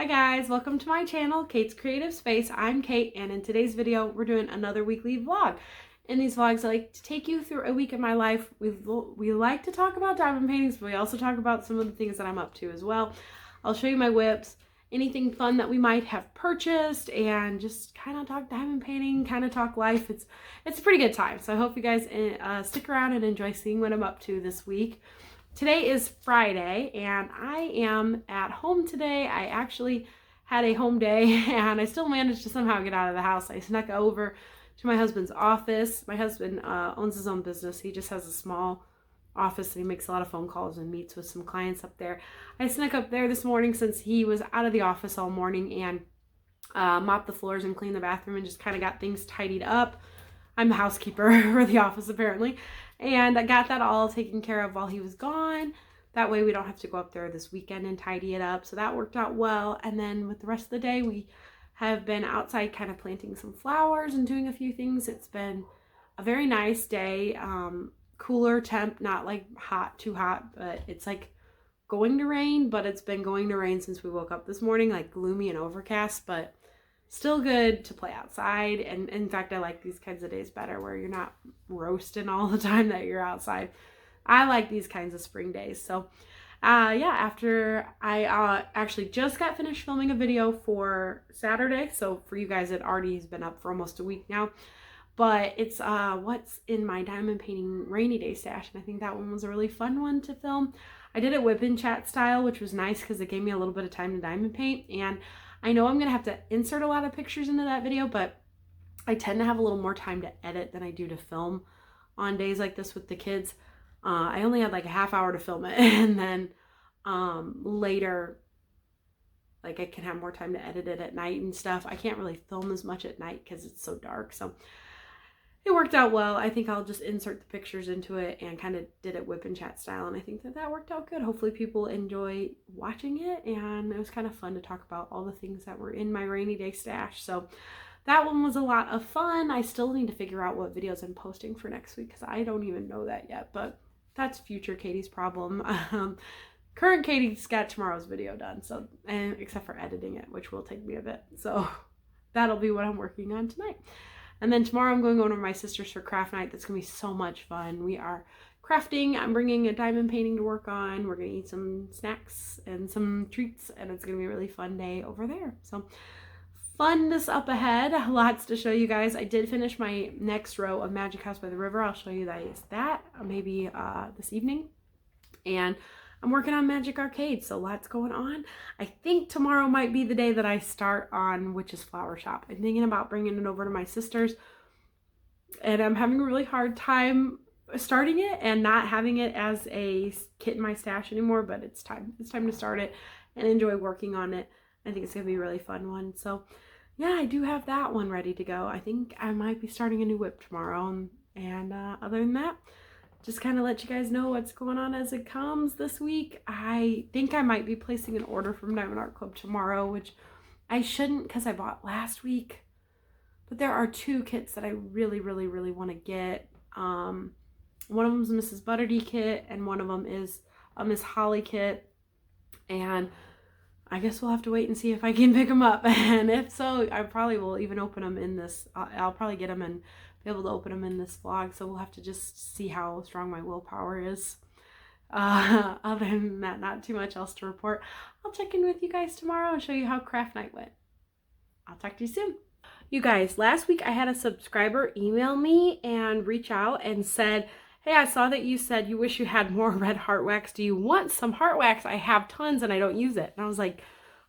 Hi guys, welcome to my channel, Kate's Creative Space. I'm Kate, and in today's video, we're doing another weekly vlog. In these vlogs, I like to take you through a week in my life. We like to talk about diamond paintings, but we also talk about some of the things that I'm up to as well. I'll show you my whips, anything fun that we might have purchased, and just kind of talk diamond painting, kind of talk life. It's a pretty good time, so I hope you guys stick around and enjoy seeing what I'm up to this week. Today is Friday and I am at home today. I actually had a home day and I still managed to somehow get out of the house. I snuck over to my husband's office. My husband owns his own business. He just has a small office and he makes a lot of phone calls and meets with some clients up there. I snuck up there this morning since he was out of the office all morning and mopped the floors and cleaned the bathroom and just kind of got things tidied up. I'm the housekeeper for the office apparently. And I got that all taken care of while he was gone. That way we don't have to go up there this weekend and tidy it up. So that worked out well. And then with the rest of the day, we have been outside kind of planting some flowers and doing a few things. It's been a very nice day. Cooler temp, not like hot, too hot, but it's like going to rain, but it's been going to rain since we woke up this morning, like gloomy and overcast, but still good to play outside. And in fact, I like these kinds of days better where you're not roasting all the time that you're outside. I like these kinds of spring days. So yeah, after I actually just got finished filming a video for Saturday. So for you guys, it already has been up for almost a week now. But it's what's in my diamond painting rainy day stash. And I think that one was a really fun one to film. I did it whip and chat style, which was nice because it gave me a little bit of time to diamond paint. And I know I'm going to have to insert a lot of pictures into that video, but I tend to have a little more time to edit than I do to film on days like this with the kids. I only had like a half hour to film it, and then later, like I can have more time to edit it at night and stuff. I can't really film as much at night because it's so dark, so it worked out well. I think I'll just insert the pictures into it and kind of did it whip and chat style. And I think that worked out good. Hopefully people enjoy watching it. And it was kind of fun to talk about all the things that were in my rainy day stash. So that one was a lot of fun. I still need to figure out what videos I'm posting for next week because I don't even know that yet. But that's future Katie's problem. Current Katie's got tomorrow's video done. So, and except for editing it, which will take me a bit. So that'll be what I'm working on tonight. And then tomorrow I'm going over to my sister's for craft night. That's going to be so much fun. We are crafting. I'm bringing a diamond painting to work on. We're going to eat some snacks and some treats. And it's going to be a really fun day over there. So funness up ahead. Lots to show you guys. I did finish my next row of Magic House by the River. I'll show you guys that maybe this evening. And I'm working on Magic Arcade, so lots going on. I think tomorrow might be the day that I start on Witch's Flower Shop. I'm thinking about bringing it over to my sister's, and I'm having a really hard time starting it and not having it as a kit in my stash anymore, but it's time. It's time to start it and enjoy working on it. I think it's going to be a really fun one. So yeah, I do have that one ready to go. I think I might be starting a new whip tomorrow, and other than that, just kind of let you guys know what's going on as it comes this week. I think I might be placing an order from Diamond Art Club tomorrow, which I shouldn't because I bought last week. But there are two kits that I really, really, really want to get. One of them is a Mrs. Butterdy kit, and one of them is a Miss Holly kit. And I guess we'll have to wait and see if I can pick them up. And if so, I probably will even open them in this. I'll probably get them and be able to open them in this vlog, so we'll have to just see how strong my willpower is. Other than that, not too much else to report. I'll check in with you guys tomorrow and show you how craft night went. I'll talk to you soon. You guys, last week I had a subscriber email me and reach out and said, hey, I saw that you said you wish you had more red heart wax. Do you want some heart wax? I have tons and I don't use it. And I was like,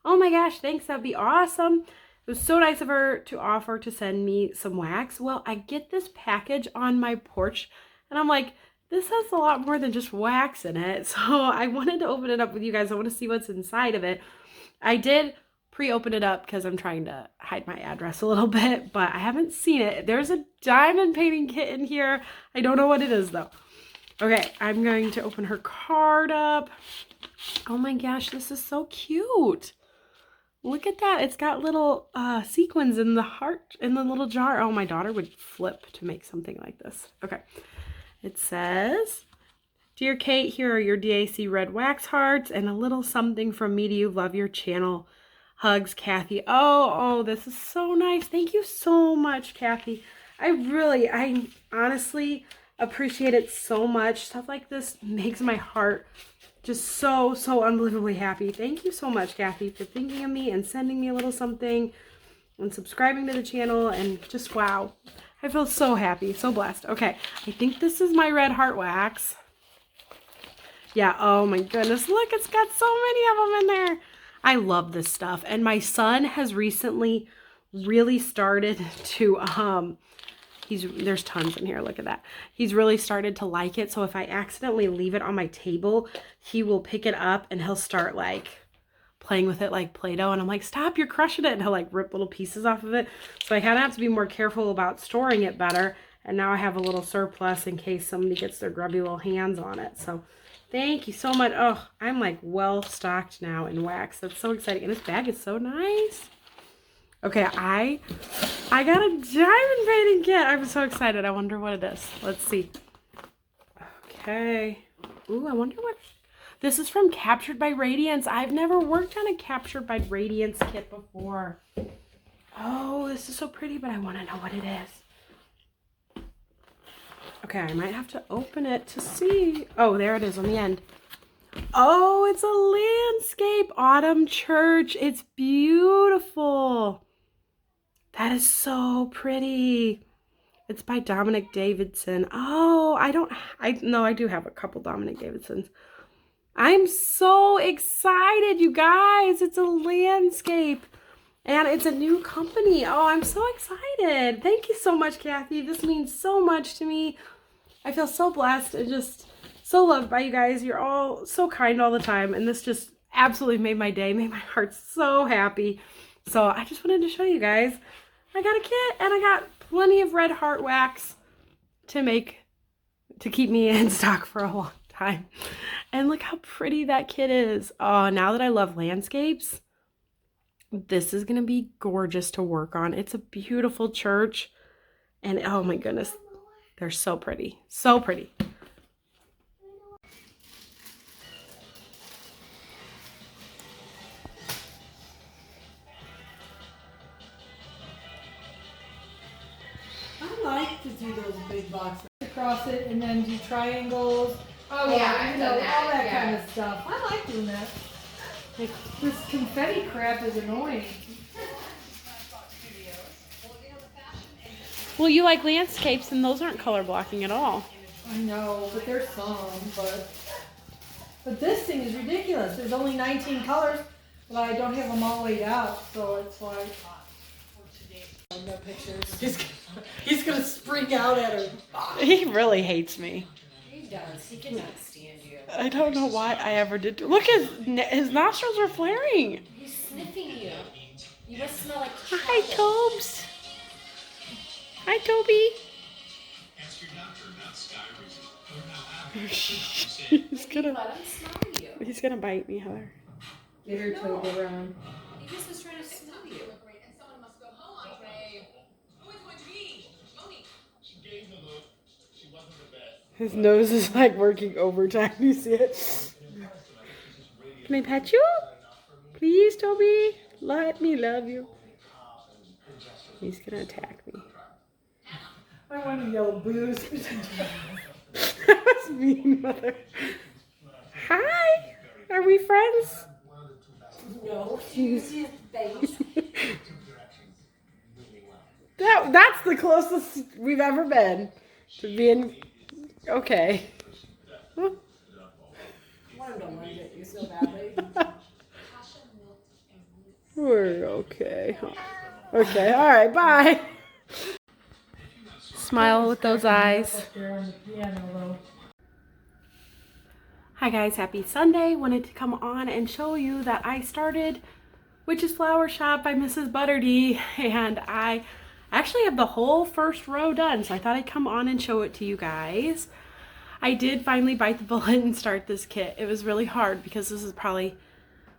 oh my gosh, thanks, that'd be awesome. It was so nice of her to offer to send me some wax. Well, I get this package on my porch and I'm like, this has a lot more than just wax in it. So I wanted to open it up with you guys. I want to see what's inside of it. I did pre-open it up because I'm trying to hide my address a little bit, but I haven't seen it. There's a diamond painting kit in here. I don't know what it is though. Okay, I'm going to open her card up. Oh my gosh, this is so cute. Look at that. It's got little sequins in the heart in the little jar. Oh, my daughter would flip to make something like this. Okay. It says, Dear Kate, here are your DAC red wax hearts and a little something from me to you. Love your channel. Hugs, Kathy. Oh, this is so nice. Thank you so much, Kathy. I honestly appreciate it so much. Stuff like this makes my heart just so unbelievably happy. Thank you so much, Kathy, for thinking of me and sending me a little something and subscribing to the channel, and just wow. I feel so happy, so blessed. Okay, I think this is my red heart wax. Yeah, oh my goodness, look, it's got so many of them in there. I love this stuff, and my son has recently really started to, there's tons in here, look at that. He's really started to like it, so if I accidentally leave it on my table, he will pick it up and he'll start like playing with it like Play-Doh, and I'm like, stop, you're crushing it, and he'll like rip little pieces off of it. So I kind of have to be more careful about storing it better, and now I have a little surplus in case somebody gets their grubby little hands on it. So thank you so much. Oh, I'm like well stocked now in wax. That's so exciting. And this bag is so nice. Okay, I got a diamond painting kit. I'm so excited. I wonder what it is. Let's see. Okay. Ooh, I wonder what... This is from Captured by Radiance. I've never worked on a Captured by Radiance kit before. Oh, this is so pretty, but I want to know what it is. Okay, I might have to open it to see. Oh, there it is on the end. Oh, it's a landscape autumn church. It's beautiful. That is so pretty. It's by Dominic Davidson. Oh, I do have a couple Dominic Davidsons. I'm so excited, you guys. It's a landscape and it's a new company. Oh, I'm so excited. Thank you so much, Kathy. This means so much to me. I feel so blessed and just so loved by you guys. You're all so kind all the time, and this just absolutely made my day, made my heart so happy. So I just wanted to show you guys. I got a kit and I got plenty of red heart wax to keep me in stock for a long time. And look how pretty that kit is. Oh, now that I love landscapes, this is going to be gorgeous to work on. It's a beautiful church. And oh my goodness, they're so pretty. So pretty. I like to do those big boxes. Across it and then do triangles. Oh yeah, you know, all that kind of stuff. I like doing that. Like, this confetti crap is annoying. Well, you like landscapes, and those aren't color blocking at all. I know, but there's some, but this thing is ridiculous. There's only 19 colors, but I don't have them all laid out, so it's like... No pictures. He's gonna spring out at her. He really hates me. He does. He cannot stand you. I don't know why I ever did. Look, his nostrils are flaring. He's sniffing you. You must smell like Hi, Tobes. Hi, Toby. He's gonna bite me, Heather. Get her Toby around. He just was trying to smell you. His nose is like working overtime. You see it? Can I pet you? Please, Toby. Let me love you. He's gonna attack me. I want to yell booze. That was mean, Mother. Hi. Are we friends? No. Do you see his face? That's the closest we've ever been to being okay. I wanted to lunge at you so badly. We're okay. Okay, all right, bye. Smile with those eyes. Hi guys, happy Sunday. Wanted to come on and show you that I started Witch's Flower Shop by Mrs. Butterdee, and I actually have the whole first row done, so I thought I'd come on and show it to you guys. I did finally bite the bullet and start this kit. It was really hard because this is probably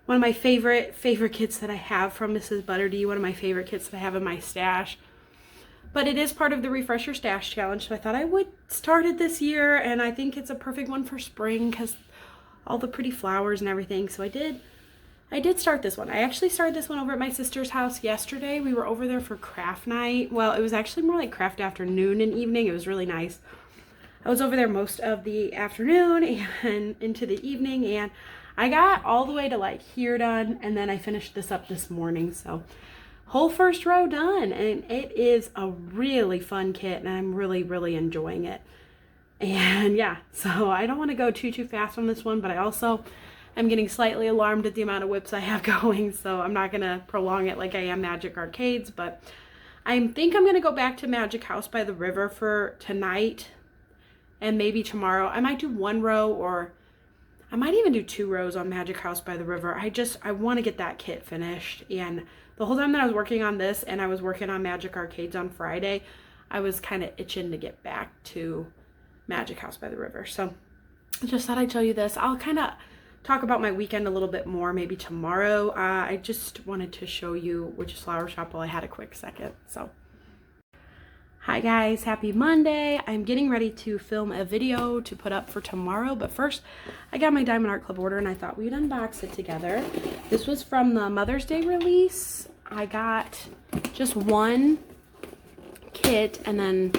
one of my favorite kits that I have from Mrs. Butterdee, one of my favorite kits that I have in my stash. But it is part of the Refresh Your Stash Challenge, so I thought I would start it this year, and I think it's a perfect one for spring because all the pretty flowers and everything. So I did I did start this one. I actually started this one over at my sister's house yesterday. We were over there for craft night. Well, it was actually more like craft afternoon and evening. It was really nice. I was over there most of the afternoon and into the evening, and I got all the way to like here done, and then I finished this up this morning. So whole first row done, and it is a really fun kit, and I'm really enjoying it. And yeah, so I don't want to go too fast on this one, but I also am getting slightly alarmed at the amount of whips I have going, so I'm not gonna prolong it like I am Magic Arcades. But I think I'm gonna go back to Magic House by the River for tonight and maybe tomorrow. I might do 1 row, or I might even do 2 rows on Magic House by the River. I want to get that kit finished. And the whole time that I was working on this and I was working on Magic Arcades on Friday, I was kind of itching to get back to Magic House by the River. So I just thought I'd show you this. I'll kind of talk about my weekend a little bit more maybe tomorrow. I just wanted to show you Witch's Flower Shop while I had a quick second. So hi guys, happy Monday. I'm getting ready to film a video to put up for tomorrow, but first I got my Diamond Art Club order and I thought we'd unbox it together. This was from the Mother's Day release. I got just 1 kit, and then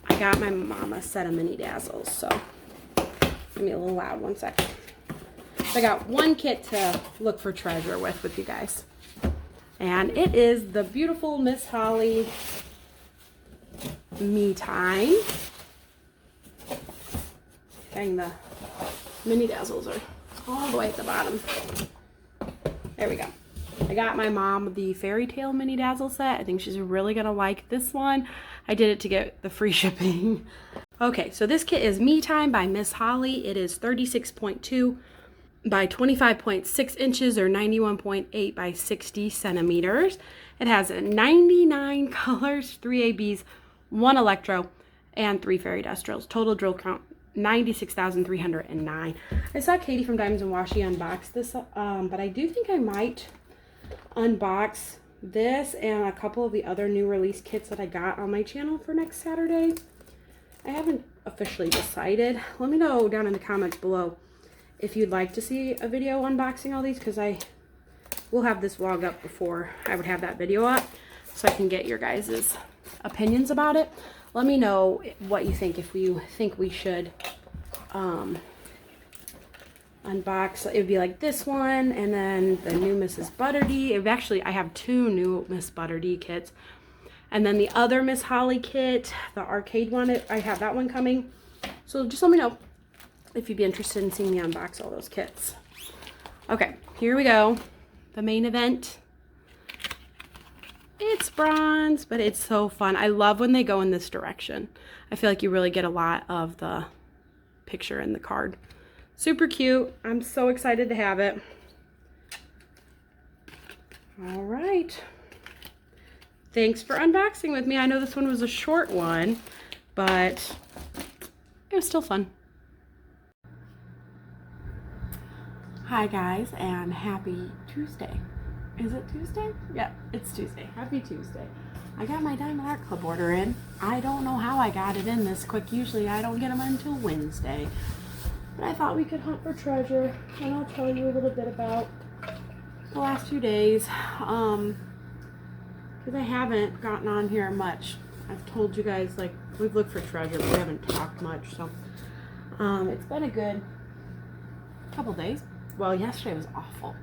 I got my mom a set of mini dazzles. So give me a little loud 1 second. So I got 1 kit to look for treasure with you guys, and it is the beautiful Miss Holly Me Time. Dang, the mini dazzles are all the way at the bottom. There we go. I got my mom the Fairy Tale mini dazzle set. I think she's really gonna like this one. I did it to get the free shipping. Okay, so this kit is Me Time by Miss Holly. It is 36.2 by 25.6 inches or 91.8 by 60 centimeters. It has 99 colors, 3 ABs, 1 electro, and 3 fairy dust drills. Total drill count 96,309. I saw Katie from Diamonds and Washi unbox this, but I do think I might unbox this and a couple of the other new release kits that I got on my channel for next Saturday. I haven't officially decided. Let me know down in the comments below if you'd like to see a video unboxing all these, because I will have this vlog up before I would have that video up, so I can get your guys' opinions about it. Let me know what you think, if you think we should unbox. It would be like this one, and then the new Mrs. Butterdee. I have 2 new Miss Butterdee kits, and then the other Miss Holly kit, the arcade one. I have that one coming, so just let me know if you'd be interested in seeing me unbox all those kits. Okay, here we go. The main event. It's bronze, but it's so fun. I love when they go in this direction. I feel like you really get a lot of the picture in the card. Super cute. I'm so excited to have it. All right. Thanks for unboxing with me. I know this one was a short one, but it was still fun. Hi guys, and happy Tuesday. Is it Tuesday? Yeah, it's Tuesday. Happy Tuesday. I got my Diamond Art Club order in. I don't know how I got it in this quick. Usually I don't get them until Wednesday. But I thought we could hunt for treasure, and I'll tell you a little bit about the last few days. Because I haven't gotten on here much. I've told you guys, like, we've looked for treasure, but we haven't talked much. So it's been a good couple days. Well, yesterday was awful.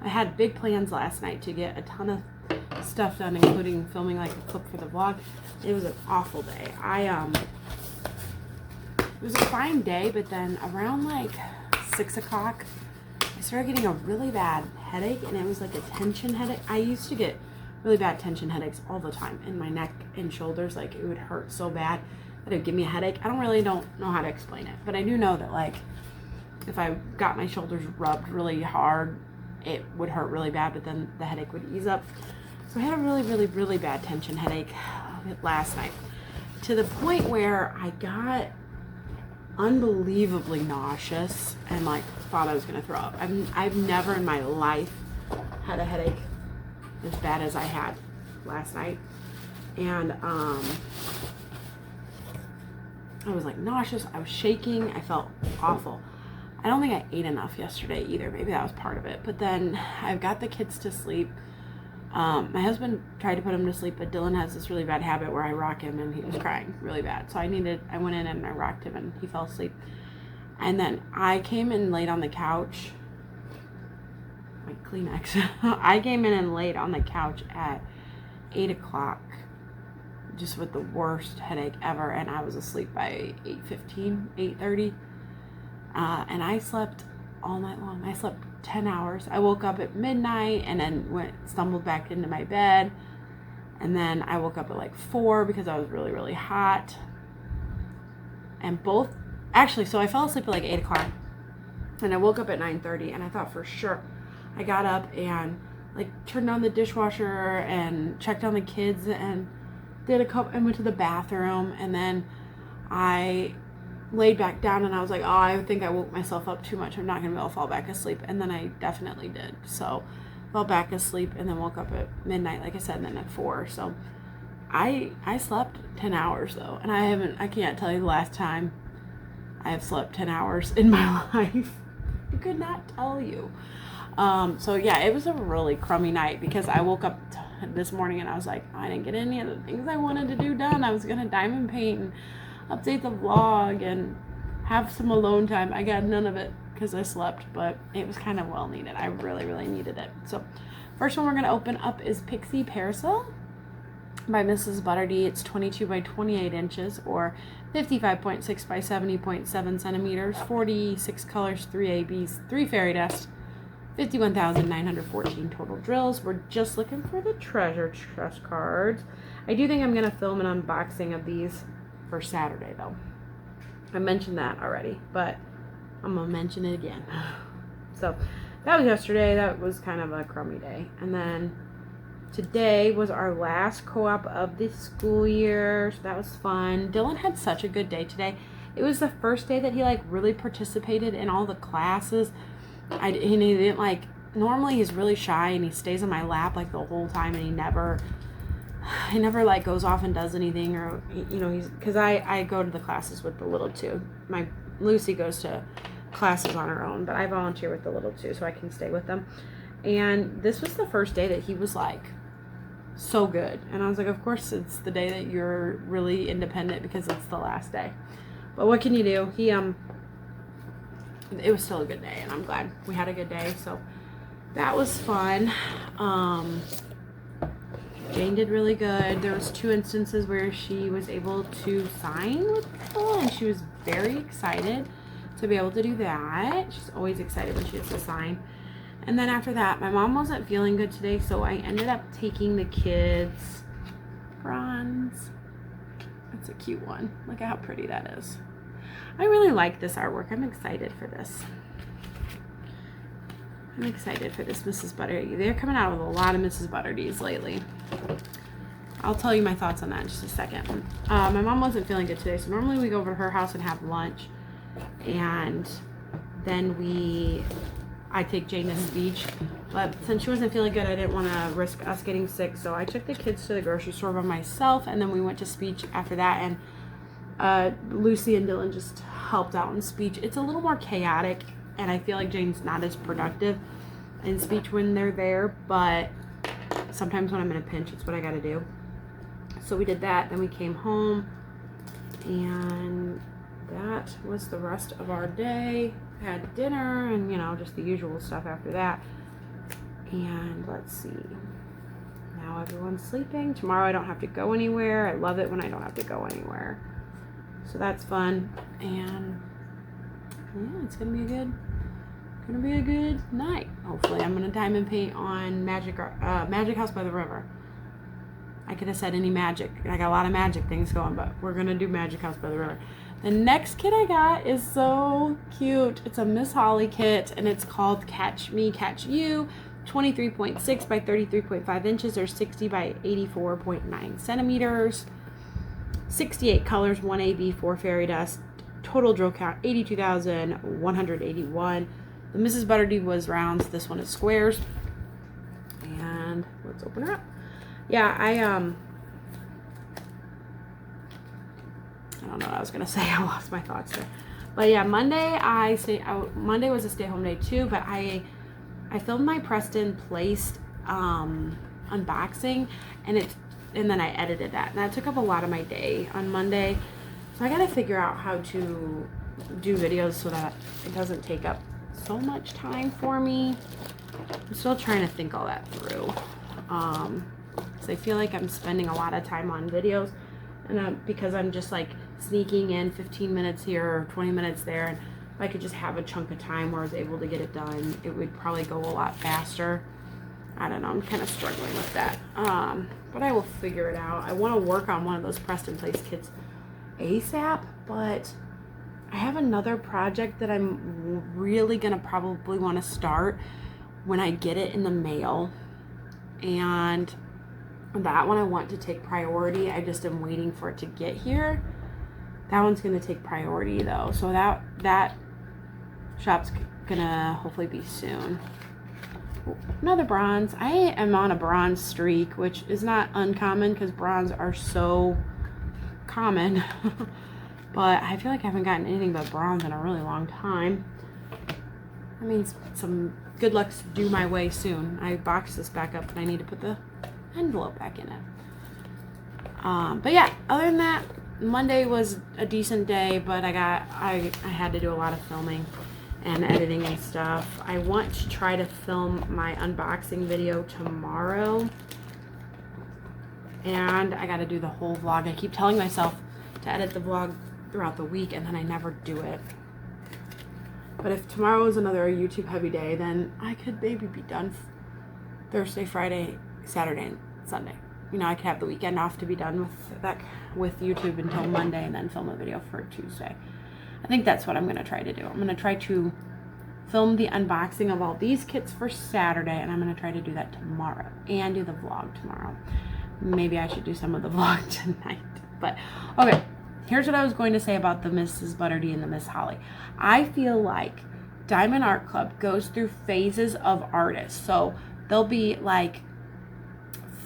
I had big plans last night to get a ton of stuff done, including filming like a clip for the vlog. It was an awful day. It was a fine day, but then around like 6 o'clock, I started getting a really bad headache, and it was like a tension headache. I used to get really bad tension headaches all the time in my neck and shoulders. Like, it would hurt so bad that it would give me a headache. I don't know how to explain it, but I do know that, like, if I got my shoulders rubbed really hard, it would hurt really bad, but then the headache would ease up. So I had a really bad tension headache last night, to the point where I got unbelievably nauseous and like thought I was gonna throw up. I've never in my life had a headache as bad as I had last night, and I was like nauseous. I was shaking. I felt awful. I don't think I ate enough yesterday either. Maybe that was part of it. But then I've got the kids to sleep. My husband tried to put him to sleep, but Dylan has this really bad habit where I rock him and he was crying really bad. So I went in and I rocked him and he fell asleep. And then I came and laid on the couch. My Kleenex. I came in and laid on the couch at 8 o'clock. Just with the worst headache ever. And I was asleep by 8:15, 8:30. And I slept all night long. I slept 10 hours. I woke up at midnight and then stumbled back into my bed. And then I woke up at like 4 because I was really, really hot. And so I fell asleep at like 8 o'clock. And I woke up at 9:30 and I thought for sure. I got up and like turned on the dishwasher and checked on the kids and and went to the bathroom. And then I laid back down and I was like, oh, I think I woke myself up too much. I'm not going to be able to fall back asleep. And then I definitely did. So fell back asleep and then woke up at midnight, like I said, and then at 4. So I slept 10 hours though. And I can't tell you the last time I have slept 10 hours in my life. I could not tell you. So yeah, it was a really crummy night because I woke up this morning and I was like, I didn't get any of the things I wanted to do done. I was going to diamond paint and update the vlog and have some alone time. I got none of it because I slept, but it was kind of well needed. I really, really needed it. So first one we're going to open up is Pixie Parasol by Mrs. Butterdy. It's 22 by 28 inches or 55.6 by 70.7 centimeters, 46 colors, 3 ABs, 3 fairy dust, 51,914 total drills. We're just looking for the treasure chest cards. I do think I'm going to film an unboxing of these for Saturday though. I mentioned that already, but I'm going to mention it again. So that was yesterday. That was kind of a crummy day. And then today was our last co-op of the school year. So that was fun. Dylan had such a good day today. It was the first day that he like really participated in all the classes. And he didn't like, normally he's really shy and he stays on my lap like the whole time and he never like goes off and does anything, or you know, because I go to the classes with the little two. My Lucy goes to classes on her own, but I volunteer with the little two so I can stay with them. And this was the first day that he was like so good, and I was like, of course it's the day that you're really independent because it's the last day, but what can you do? It was still a good day and I'm glad we had a good day. So that was fun. Jane did really good. There was 2 instances where she was able to sign with people and she was very excited to be able to do that. She's always excited when she gets to sign. And then after that, my mom wasn't feeling good today, so I ended up taking the kids. Bronze. That's a cute one. Look at how pretty that is. I really like this artwork. I'm excited for this. I'm excited for this Mrs. Butterdy. They're coming out with a lot of Mrs. Butterdys lately. I'll tell you my thoughts on that in just a second. My mom wasn't feeling good today, so normally we go over to her house and have lunch. And then I take Jane to the beach. But since she wasn't feeling good, I didn't want to risk us getting sick. So I took the kids to the grocery store by myself, and then we went to speech after that. And Lucy and Dylan just helped out in speech. It's a little more chaotic, and I feel like Jane's not as productive in speech when they're there, but sometimes when I'm in a pinch, it's what I gotta do. So we did that, then we came home, and that was the rest of our day. Had dinner, and you know, just the usual stuff after that. And let's see, now everyone's sleeping. Tomorrow I don't have to go anywhere. I love it when I don't have to go anywhere. So that's fun, and yeah, it's gonna be a good night. Hopefully, I'm gonna diamond paint on Magic House by the River. I could have said any magic. I got a lot of magic things going, but we're gonna do Magic House by the River. The next kit I got is so cute. It's a Miss Holly kit, and it's called Catch Me, Catch You. 23.6 by 33.5 inches, or 60 by 84.9 centimeters. 68 colors, 1 AB, 4 fairy dust. Total drill count 82,181. The Mrs. Butterdy was rounds. This one is squares. And let's open her up. Yeah, I don't know what I was gonna say. I lost my thoughts there. But yeah, Monday was a stay-home day too, but I filmed my Preston Placed unboxing, and then I edited that. And that took up a lot of my day on Monday. So I gotta figure out how to do videos so that it doesn't take up so much time for me. I'm still trying to think all that through. Because I feel like I'm spending a lot of time on videos, and because I'm just like sneaking in 15 minutes here or 20 minutes there, and if I could just have a chunk of time where I was able to get it done, it would probably go a lot faster. I don't know, I'm kind of struggling with that. But I will figure it out. I want to work on one of those Preston Place kits ASAP, but I have another project that I'm really gonna probably want to start when I get it in the mail, and that one I want to take priority. I just am waiting for it to get here. That one's gonna take priority though, so that shop's gonna hopefully be soon. Another bronze. I am on a bronze streak, which is not uncommon because bronze are so common. But I feel like I haven't gotten anything but bronze in a really long time. That means some good luck's due my way soon. I boxed this back up and I need to put the envelope back in it. But yeah, other than that, Monday was a decent day, but I had to do a lot of filming and editing and stuff. I want to try to film my unboxing video tomorrow, and I got to do the whole vlog. I keep telling myself to edit the vlog throughout the week, and then I never do it. But if tomorrow is another YouTube heavy day, then I could maybe be done Thursday, Friday, Saturday, and Sunday. You know, I could have the weekend off to be done with YouTube until Monday, and then film a video for Tuesday. I think that's what I'm going to try to do. I'm going to try to film the unboxing of all these kits for Saturday, and I'm going to try to do that tomorrow and do the vlog tomorrow. Maybe I should do some of the vlog tonight. But okay, here's what I was going to say about the Mrs. Butterdy and the Miss Holly. I feel like Diamond Art Club goes through phases of artists. So there'll be like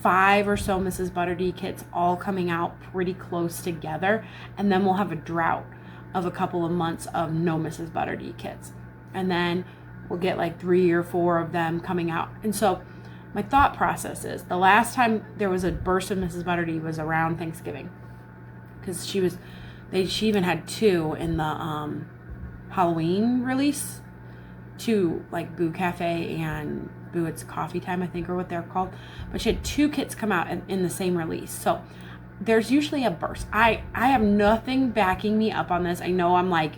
5 or so Mrs. Butterdy kits all coming out pretty close together, and then we'll have a drought of a couple of months of no Mrs. Butterdy kits, and then we'll get like 3 or 4 of them coming out. And so my thought process is, the last time there was a burst of Mrs. Butterdy was around Thanksgiving, because she even had 2 in the Halloween release, 2 like Boo Cafe and Boo It's Coffee Time, I think, or what they're called. But she had 2 kits come out in the same release. So there's usually a burst. I have nothing backing me up on this. I know I'm like,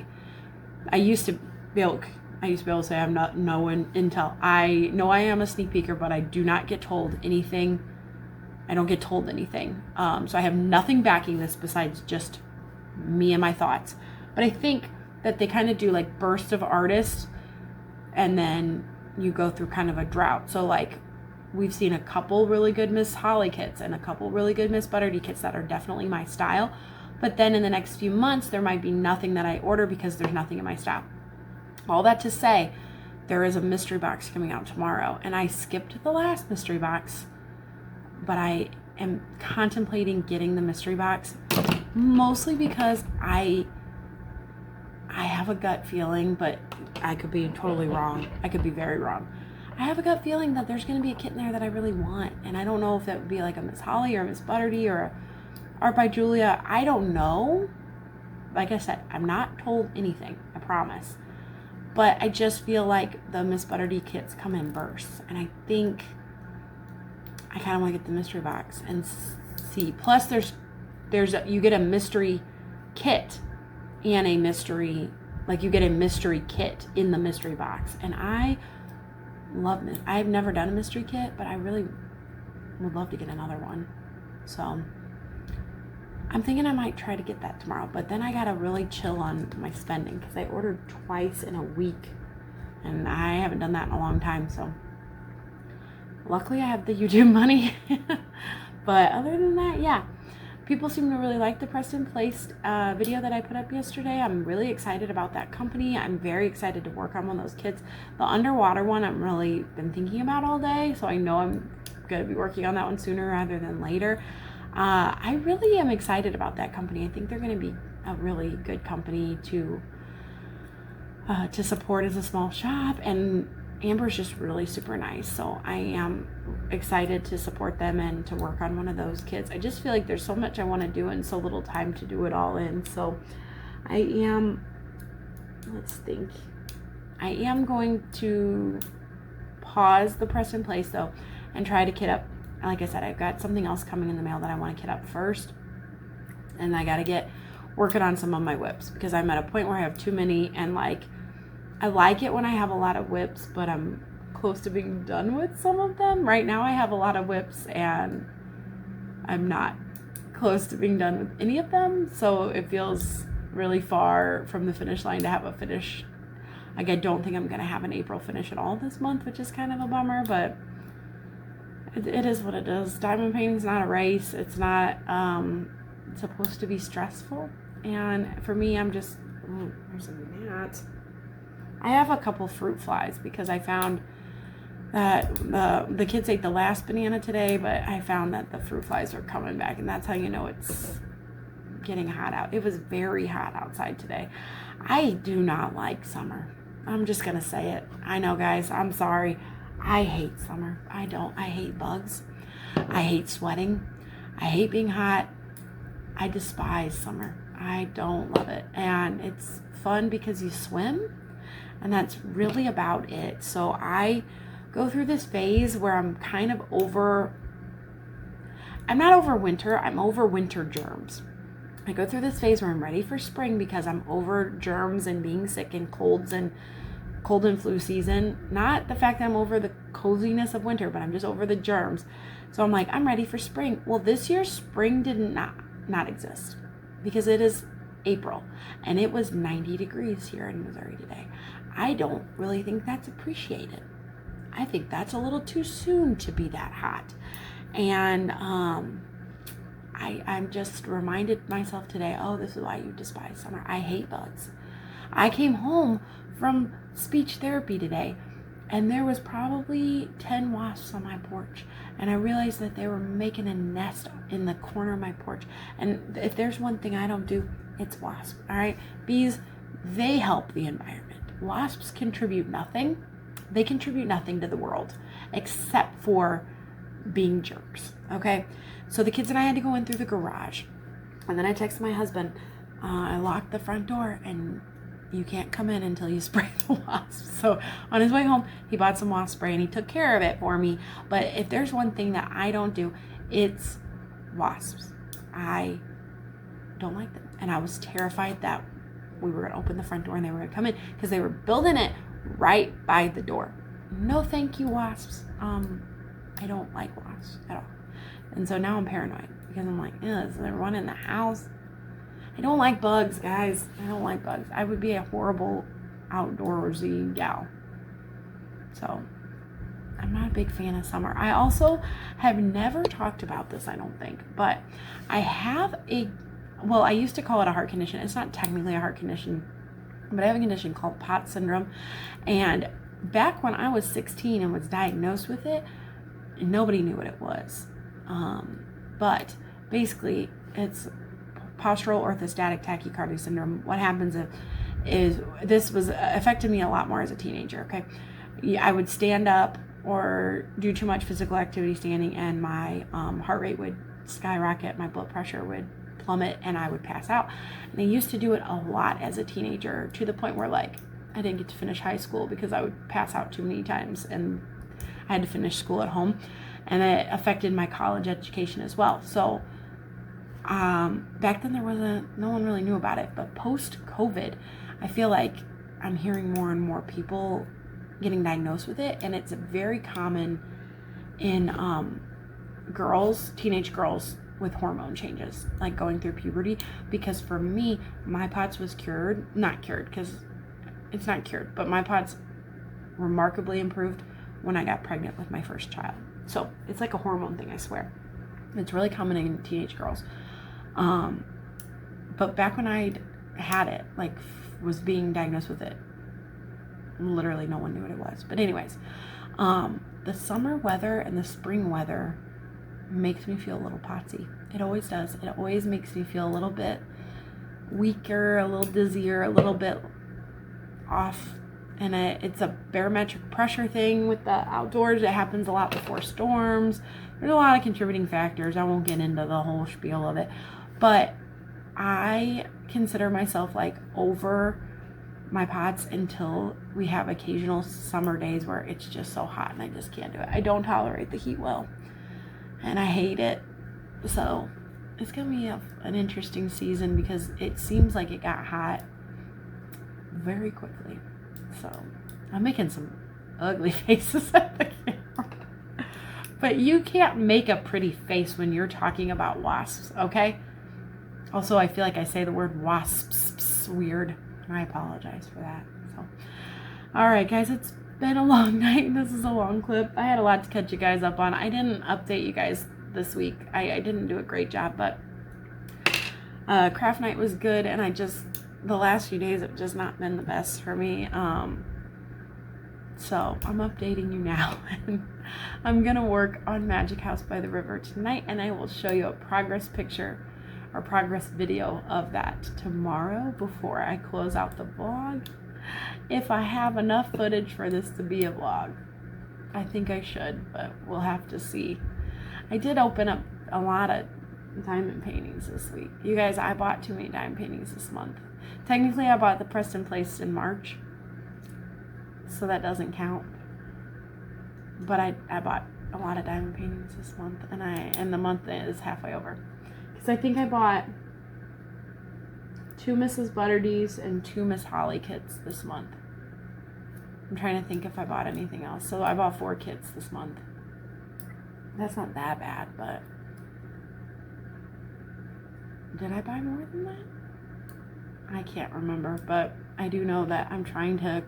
I used to be able to say I'm not no intel. I know I am a sneak peeker, but I do not get told anything. I don't get told anything. So I have nothing backing this besides just me and my thoughts. But I think that they kind of do like bursts of artists, and then you go through kind of a drought. So like, we've seen a couple really good Miss Holly kits and a couple really good Miss Butterdy kits that are definitely my style. But then in the next few months, there might be nothing that I order because there's nothing in my style. All that to say, there is a mystery box coming out tomorrow, and I skipped the last mystery box, but I am contemplating getting the mystery box, mostly because I have a gut feeling, but I could be totally wrong. I could be very wrong. I have a gut feeling that there's going to be a kit in there that I really want, and I don't know if that would be like a Miss Holly or a Miss Butterdy or a Art by Julia. I don't know. Like I said, I'm not told anything, I promise. But I just feel like the Miss Butterdy kits come in bursts, and I think I kind of want to get the mystery box and see. Plus, you get a mystery kit and a mystery, like you get a mystery kit in the mystery box, and I love this. I've never done a mystery kit, but I really would love to get another one. So I'm thinking I might try to get that tomorrow, but then I gotta really chill on my spending because I ordered twice in a week, and I haven't done that in a long time. So luckily I have the YouTube money. But other than that, yeah, people seem to really like the Preston Placed video that I put up yesterday. I'm really excited about that company. I'm very excited to work on one of those kits. The underwater one I've really been thinking about all day, so I know I'm gonna be working on that one sooner rather than later. I really am excited about that company. I think they're going to be a really good company to to support as a small shop, and Amber's just really super nice, so I am excited to support them and to work on one of those kids. I just feel like there's so much I want to do and so little time to do it all in. So I am, let's think, I am going to pause the press and place though and try to kit up. Like I said, I've got something else coming in the mail that I want to kit up first, and I got to get working on some of my whips because I'm at a point where I have too many, and like I like it when I have a lot of whips, but I'm close to being done with some of them. Right now I have a lot of whips and I'm not close to being done with any of them, so it feels really far from the finish line to have a finish. Like I don't think I'm gonna have an April finish at all this month, which is kind of a bummer, but it is what it is. Diamond painting's not a race. It's not supposed to be stressful, and for me, I'm just there's a gnat. I have a couple fruit flies because I found that the kids ate the last banana today, but I found that the fruit flies are coming back, and that's how you know it's getting hot out. It was very hot outside today. I do not like summer. I'm just gonna say it. I know, guys, I'm sorry. I hate summer. I hate bugs. I hate sweating. I hate being hot. I despise summer. I don't love it. And it's fun because you swim, and that's really about it. So I go through this phase where I'm kind of I'm not over winter, I'm over winter germs. I go through this phase where I'm ready for spring because I'm over germs and being sick and cold and flu season. Not the fact that I'm over the coziness of winter, but I'm just over the germs. So I'm like, I'm ready for spring. Well, this year spring did not exist because it is April and it was 90 degrees here in Missouri today. I don't really think that's appreciated. I think that's a little too soon to be that hot. And I'm just reminded myself today, oh, this is why you despise summer. I hate bugs. I came home from speech therapy today, and there was probably 10 wasps on my porch. And I realized that they were making a nest in the corner of my porch. And if there's one thing I don't do, it's wasps. All right? Bees, they help the environment. Wasps contribute nothing. They contribute nothing to the world except for being jerks. Okay? So the kids and I had to go in through the garage. And then I texted my husband. I locked the front door, and you can't come in until you spray the wasps. So on his way home, he bought some wasp spray and he took care of it for me. But if there's one thing that I don't do, it's wasps. I don't like them. And I was terrified that we were going to open the front door and they were going to come in because they were building it right by the door. No thank you, wasps. I don't like wasps at all. And so now I'm paranoid because I'm like, is there one in the house? I don't like bugs, guys. I don't like bugs. I would be a horrible outdoorsy gal. So I'm not a big fan of summer. I also have never talked about this, I don't think, but I have I used to call it a heart condition. It's not technically a heart condition, but I have a condition called POTS syndrome. And back when I was 16 and was diagnosed with it, nobody knew what it was. But basically, it's postural orthostatic tachycardia syndrome. What happens is this was affected me a lot more as a teenager. Okay, I would stand up or do too much physical activity standing, and my heart rate would skyrocket, my blood pressure would plummet, and I would pass out. And I used to do it a lot as a teenager, to the point where like I didn't get to finish high school because I would pass out too many times, and I had to finish school at home, and it affected my college education as well. So back then no one really knew about it, but post-COVID, I feel like I'm hearing more and more people getting diagnosed with it, and it's very common in teenage girls with hormone changes, like going through puberty. Because for me, my POTS was not cured because it's not cured, but my POTS remarkably improved when I got pregnant with my first child. So it's like a hormone thing, I swear. It's really common in teenage girls. But back when I had it, like was being diagnosed with it, literally no one knew what it was. But anyways, the summer weather and the spring weather makes me feel a little potsy. It always does. It always makes me feel a little bit weaker, a little dizzier, a little bit off, and it's a barometric pressure thing with the outdoors. It happens a lot before storms. There's a lot of contributing factors. I won't get into the whole spiel of it, but I consider myself like over my pots until we have occasional summer days where it's just so hot and I just can't do it. I don't tolerate the heat well, and I hate it. So it's gonna be an interesting season because it seems like it got hot very quickly. So I'm making some ugly faces at the camera, but you can't make a pretty face when you're talking about wasps, okay? Also, I feel like I say the word wasps weird, and I apologize for that. So, all right, guys, it's been a long night. This is a long clip. I had a lot to catch you guys up on. I didn't update you guys this week. I didn't do a great job, but craft night was good, and the last few days have just not been the best for me. So I'm updating you now. I'm gonna work on Magic House by the River tonight, and I will show you a progress picture or progress video of that tomorrow before I close out the vlog. If I have enough footage for this to be a vlog. I think I should, but we'll have to see. I did open up a lot of diamond paintings this week. You guys, I bought too many diamond paintings this month. Technically, I bought the Preston Place in March, so that doesn't count. But I bought a lot of diamond paintings this month, and the month is halfway over. Because I think I bought 2 Mrs. Butterdees and 2 Miss Holly kits this month. I'm trying to think if I bought anything else. So I bought 4 kits this month. That's not that bad, but did I buy more than that? I can't remember, but I do know that I'm trying to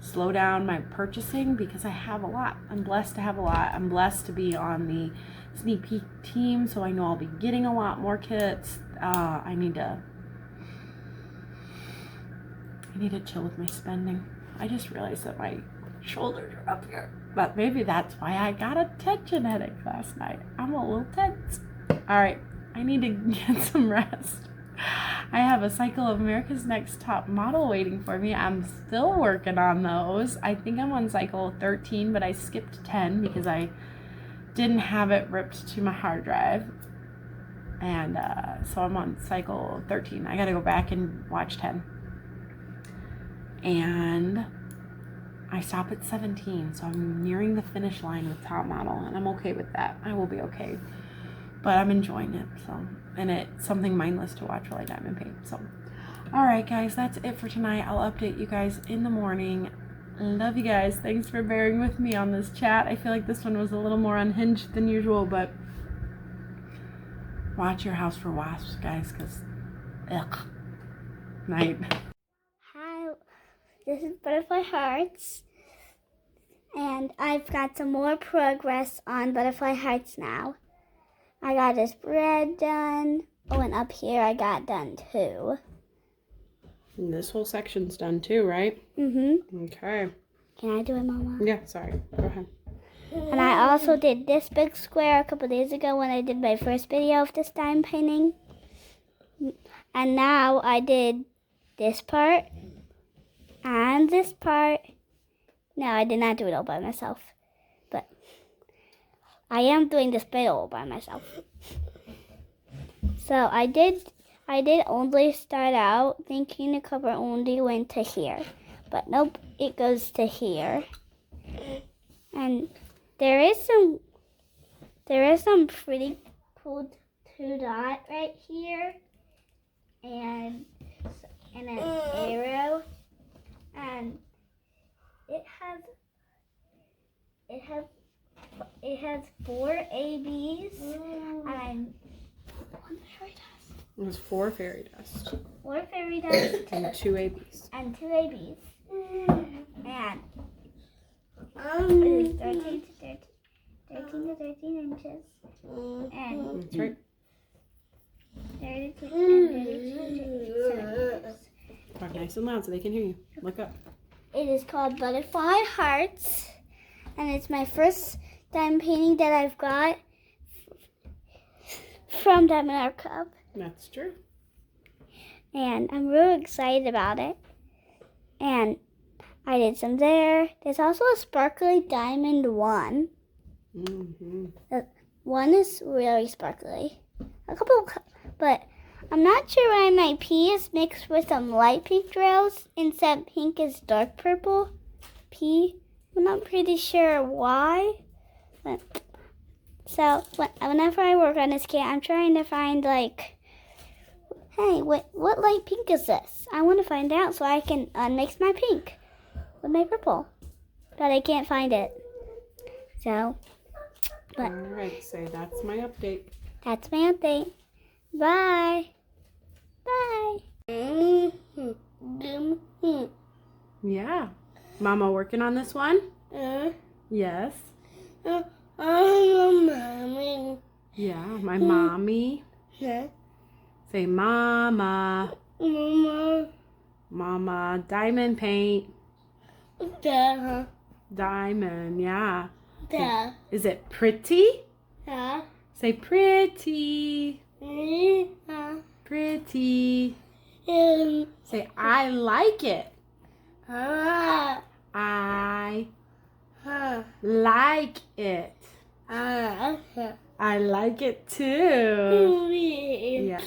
slow down my purchasing because I have a lot. I'm blessed to have a lot. I'm blessed to be on the sneak peek team, so I know I'll be getting a lot more kits. I need to chill with my spending. I just realized that my shoulders are up here, but maybe that's why I got a tension headache last night. I'm a little tense. All right, I need to get some rest. I have a cycle of America's Next Top Model waiting for me. I'm still working on those. I think I'm on cycle 13, but I skipped 10 because I didn't have it ripped to my hard drive. And so I'm on cycle 13. I got to go back and watch 10. And I stop at 17, so I'm nearing the finish line with Top Model, and I'm okay with that. I will be okay. But I'm enjoying it, so, and it's something mindless to watch while I diamond paint. So, all right, guys, that's it for tonight. I'll update you guys in the morning. Love you guys. Thanks for bearing with me on this chat. I feel like this one was a little more unhinged than usual, but watch your house for wasps, guys, because ugh. Night. Hi, this is Butterfly Hearts, and I've got some more progress on Butterfly Hearts now. I got this spread done. Oh, and up here I got done too. And this whole section's done too, right? Mm-hmm. Okay. Can I do it, Mama? Yeah, sorry. Go ahead. And I also did this big square a couple days ago when I did my first video of this diamond painting. And now I did this part and this part. No, I did not do it all by myself. But I am doing this bit all by myself. So I did only start out thinking the cover only went to here. But nope, it goes to here. And there is some pretty cool 2 dot right here. And an arrow. And it has 4 ABs and 1 fairy dust. It was 4 fairy dust. 4 fairy dust And 2 ABs. and 2 ABs. And it is 13 to 13 inches. And That's right. 32 centimeters. Talk nice and loud so they can hear you. Look up. It is called Butterfly Hearts, and it's my first diamond painting that I've got from Diamond Art Club, That's true. and I'm really excited about it. And I did some there. There's also a sparkly diamond one. One is really sparkly. A couple, but I'm not sure why my P is mixed with some light pink drills instead pink is dark purple. P. I'm not pretty sure why. But, so whenever I work on this kit, I'm trying to find like, hey, what light pink is this? I want to find out so I can mix my pink with my purple, but I can't find it. So, but all right, so that's my update. that's my update. Bye. Bye. Yeah. Mama working on this one? Yes. Mommy. Yeah, my mommy. Say mama. Mama. Mama. Diamond paint. Dad. Diamond, yeah. Dad. Is it pretty? Dad. Say pretty. Pretty. Say I like it. I like it. I like it too. Yeah.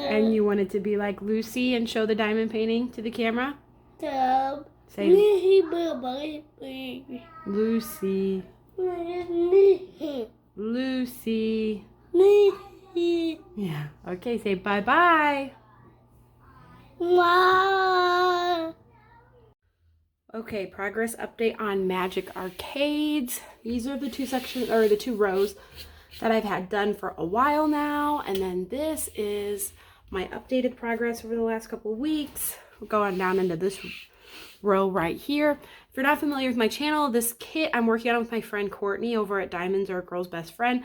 And you want it to be like Lucy and show the diamond painting to the camera? Say Lucy. Lucy. Yeah. Okay, say bye-bye. Okay, progress update on Magic Arcades. These are the two sections, or the two rows that I've had done for a while now. And then this is my updated progress over the last couple of weeks. We'll go on down into this row right here. If you're not familiar with my channel, this kit I'm working on with my friend Courtney over at Diamonds Are a Girl's Best Friend.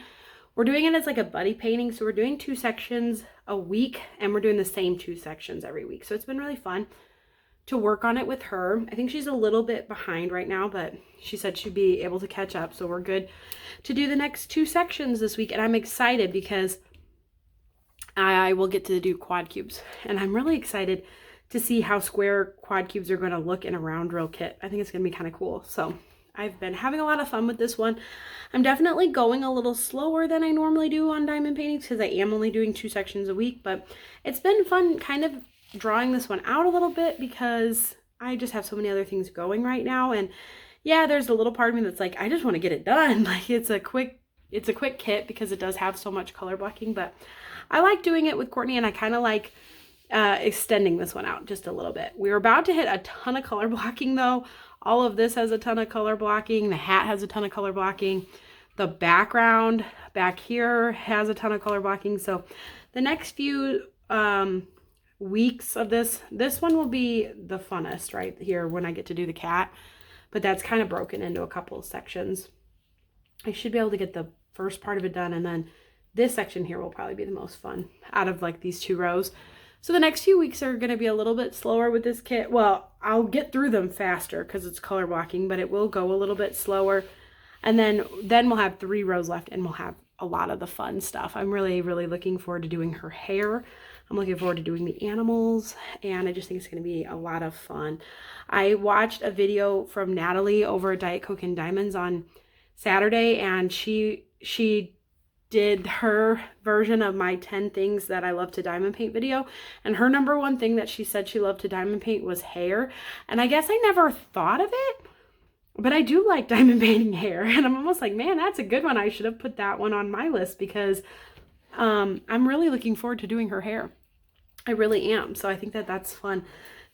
We're doing it as like a buddy painting. So we're doing 2 sections a week and we're doing the same 2 sections every week. So it's been really fun to work on it with her. I think she's a little bit behind right now, but she said she'd be able to catch up. So we're good to do the next 2 sections this week. And I'm excited because I will get to do quad cubes. And I'm really excited to see how square quad cubes are going to look in a round drill kit. I think it's going to be kind of cool. So I've been having a lot of fun with this one. I'm definitely going a little slower than I normally do on diamond paintings because I am only doing 2 sections a week, but it's been fun kind of drawing this one out a little bit because I just have so many other things going right now. And yeah, there's a little part of me that's like, I just want to get it done. Like it's a quick kit because it does have so much color blocking, but I like doing it with Courtney and I kind of like extending this one out just a little bit. We're about to hit a ton of color blocking though. All of this has a ton of color blocking. The hat has a ton of color blocking. The background back here has a ton of color blocking. So the next few weeks of this one will be the funnest right here when I get to do the cat, but that's kind of broken into a couple of sections. I should be able to get the first part of it done, and then this section here will probably be the most fun out of like these 2 rows. So the next few weeks are going to be a little bit slower with this kit. Well, I'll get through them faster because it's color blocking, but it will go a little bit slower. And then we'll have 3 rows left and we'll have a lot of the fun stuff. I'm really, really looking forward to doing her hair. I'm looking forward to doing the animals, and I just think it's going to be a lot of fun. I watched a video from Natalie over at Diet Coke and Diamonds on Saturday, and she did her version of my 10 things that I love to diamond paint video, and her number 1 thing that she said she loved to diamond paint was hair. And I guess I never thought of it, but I do like diamond painting hair, and I'm almost like, man, that's a good one. I should have put that one on my list because I'm really looking forward to doing her hair. I really am. So I think that that's fun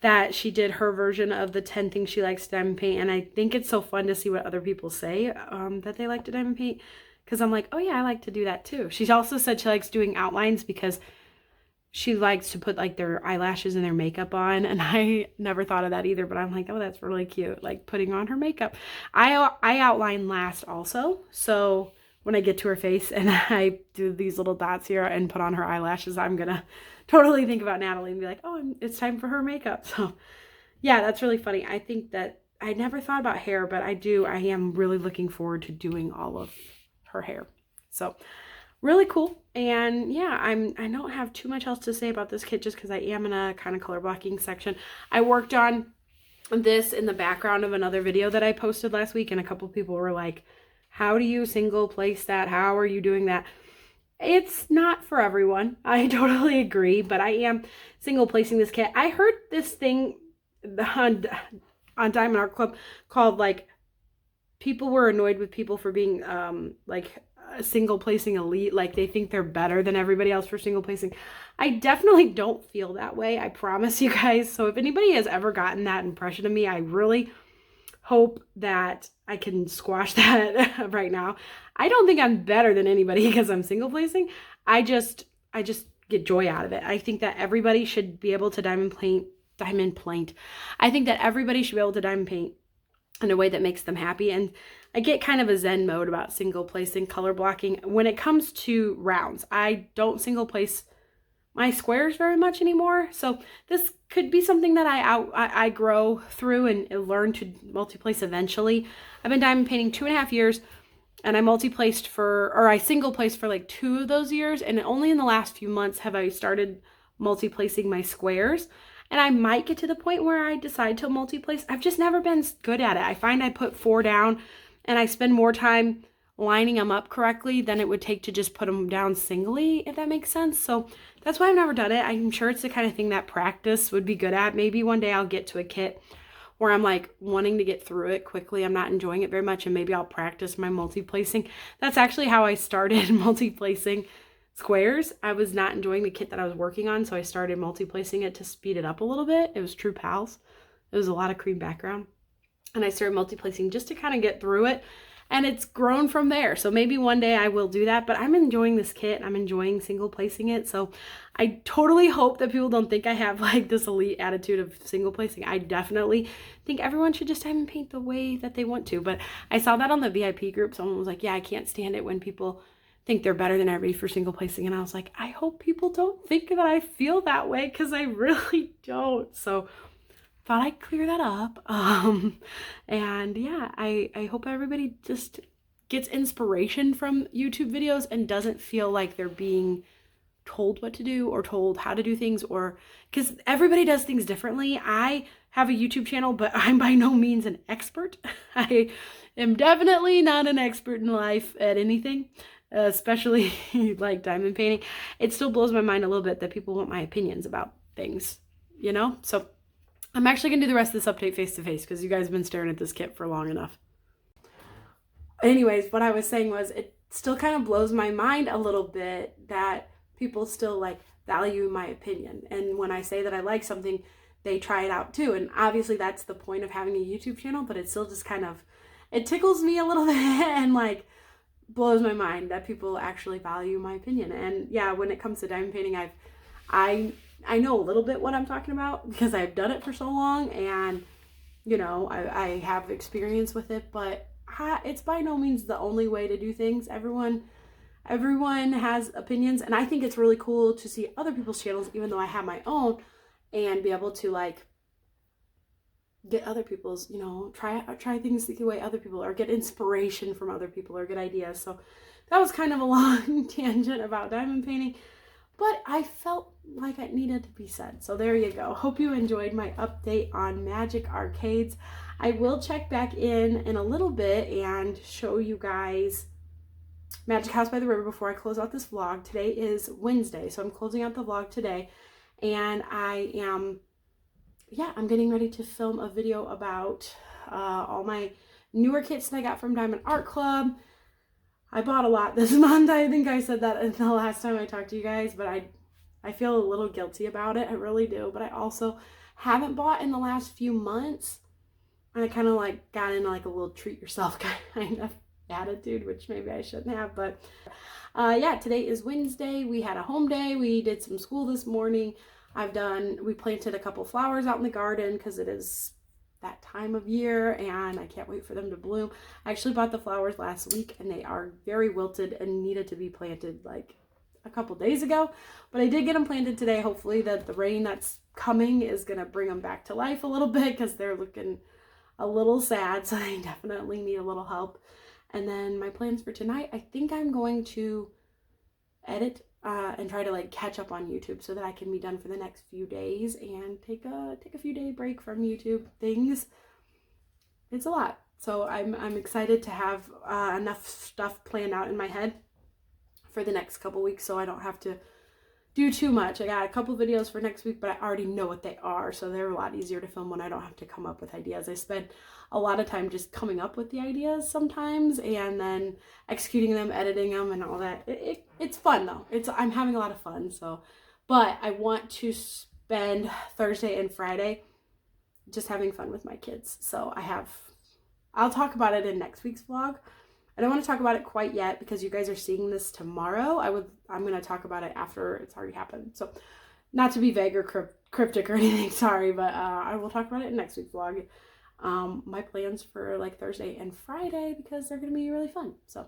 that she did her version of the 10 things she likes to diamond paint. And I think it's so fun to see what other people say that they like to diamond paint, because I'm like, oh yeah, I like to do that too. She also said she likes doing outlines because she likes to put like their eyelashes and their makeup on. And I never thought of that either, but I'm like, oh, that's really cute. Like putting on her makeup. I outline last also. So when I get to her face and I do these little dots here and put on her eyelashes, I'm going to totally think about Natalie and be like, oh, it's time for her makeup. So yeah, that's really funny. I think that I never thought about hair, but I am really looking forward to doing all of her hair. So really cool. And yeah, I don't have too much else to say about this kit just because I am in a kind of color blocking section. I worked on this in the background of another video that I posted last week, and a couple people were like, how do you single place that? How are you doing that? It's not for everyone. I totally agree, but I am single placing this kit. I heard this thing on Diamond Art Club called like, people were annoyed with people for being like single placing elite, like they think they're better than everybody else for single placing. I definitely don't feel that way, I promise you guys. So if anybody has ever gotten that impression of me, I really hope that I can squash that right now. I don't think I'm better than anybody because I'm single placing. I just get joy out of it. I think that everybody should be able to diamond paint. I think that everybody should be able to diamond paint in a way that makes them happy. And I get kind of a zen mode about single placing color blocking. When it comes to rounds, I don't single place my squares very much anymore. So this could be something that I grow through and learn to multi-place eventually. I've been diamond painting 2.5 years, and I single placed for like 2 of those years. And only in the last few months have I started multi-placing my squares. And I might get to the point where I decide to multi-place. I've just never been good at it. I find I put 4 down and I spend more time lining them up correctly than it would take to just put them down singly, if that makes sense. So that's why I've never done it. I'm sure it's the kind of thing that practice would be good at. Maybe one day I'll get to a kit where I'm like wanting to get through it quickly. I'm not enjoying it very much, and maybe I'll practice my multi-placing. That's actually how I started multi-placing squares. I was not enjoying the kit that I was working on, so I started multi-placing it to speed it up a little bit. It was True Pals. It was a lot of cream background. And I started multi-placing just to kind of get through it. And it's grown from there. So maybe one day I will do that, but I'm enjoying this kit. I'm enjoying single placing it. So I totally hope that people don't think I have like this elite attitude of single placing. I definitely think everyone should just diamond paint the way that they want to. But I saw that on the VIP group. Someone was like, yeah, I can't stand it when people think they're better than everybody for single placing. And I was like, I hope people don't think that I feel that way, because I really don't. So thought I'd clear that up. And yeah, I hope everybody just gets inspiration from YouTube videos and doesn't feel like they're being told what to do or told how to do things, or because everybody does things differently. I have a YouTube channel, but I'm by no means an expert. I am definitely not an expert in life at anything, especially like diamond painting. It still blows my mind a little bit that people want my opinions about things, you know? So I'm actually going to do the rest of this update face-to-face because you guys have been staring at this kit for long enough. Anyways, what I was saying was it still kind of blows my mind a little bit that people still like value my opinion. And when I say that I like something, they try it out too. And obviously that's the point of having a YouTube channel, but it still just kind of, it tickles me a little bit and like blows my mind that people actually value my opinion. And yeah, when it comes to diamond painting, I know a little bit what I'm talking about because I've done it for so long, and you know, I have experience with it, but it's by no means the only way to do things. Everyone has opinions, and I think it's really cool to see other people's channels, even though I have my own, and be able to like get other people's, you know, try things the way other people, or get inspiration from other people, or get ideas. So that was kind of a long tangent about diamond painting, but I felt like it needed to be said. So there you go. Hope you enjoyed my update on Magic Arcades. I will check back in a little bit and show you guys Magic House by the River before I close out this vlog. Today is Wednesday, so I'm closing out the vlog today, and I'm getting ready to film a video about all my newer kits that I got from Diamond Art Club. I bought a lot this month. I think I said that in the last time I talked to you guys, but I feel a little guilty about it. I really do. But I also haven't bought in the last few months. And I kind of like got into like a little treat yourself kind of attitude, which maybe I shouldn't have. But yeah, today is Wednesday. We had a home day. We did some school this morning. We planted a couple flowers out in the garden because it is that time of year and I can't wait for them to bloom. I actually bought the flowers last week and they are very wilted and needed to be planted like a couple days ago, but I did get them planted today. Hopefully that the rain that's coming is gonna bring them back to life a little bit because they're looking a little sad, so they definitely need a little help. And then my plans for tonight, I think I'm going to edit and try to like catch up on YouTube so that I can be done for the next few days and take a few day break from YouTube things. It's a lot. So I'm excited to have enough stuff planned out in my head for the next couple weeks so I don't have to do too much. I got a couple videos for next week, but I already know what they are, so they're a lot easier to film when I don't have to come up with ideas. I spend a lot of time just coming up with the ideas sometimes and then executing them, editing them, and all that. It's fun though. I'm having a lot of fun. So, but I want to spend Thursday and Friday just having fun with my kids. So I'll talk about it in next week's vlog. I don't want to talk about it quite yet because you guys are seeing this tomorrow. I'm going to talk about it after it's already happened. So not to be vague or cryptic or anything, sorry, but I will talk about it in next week's vlog. My plans for like Thursday and Friday because they're going to be really fun. So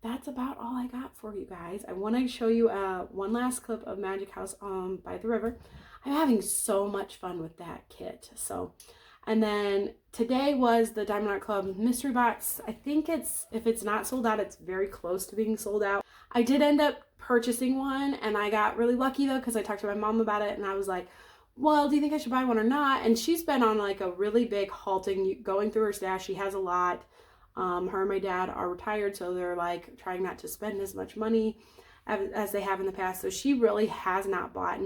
that's about all I got for you guys. I want to show you one last clip of Magic House by the river. I'm having so much fun with that kit. So, and then today was the Diamond Art Club mystery box. I think if it's not sold out, it's very close to being sold out. I did end up purchasing one and I got really lucky though because I talked to my mom about it and I was like, well, do you think I should buy one or not? And she's been on like a really big halting, going through her stash. She has a lot. Her and my dad are retired, so they're like trying not to spend as much money as they have in the past. So she really has not bought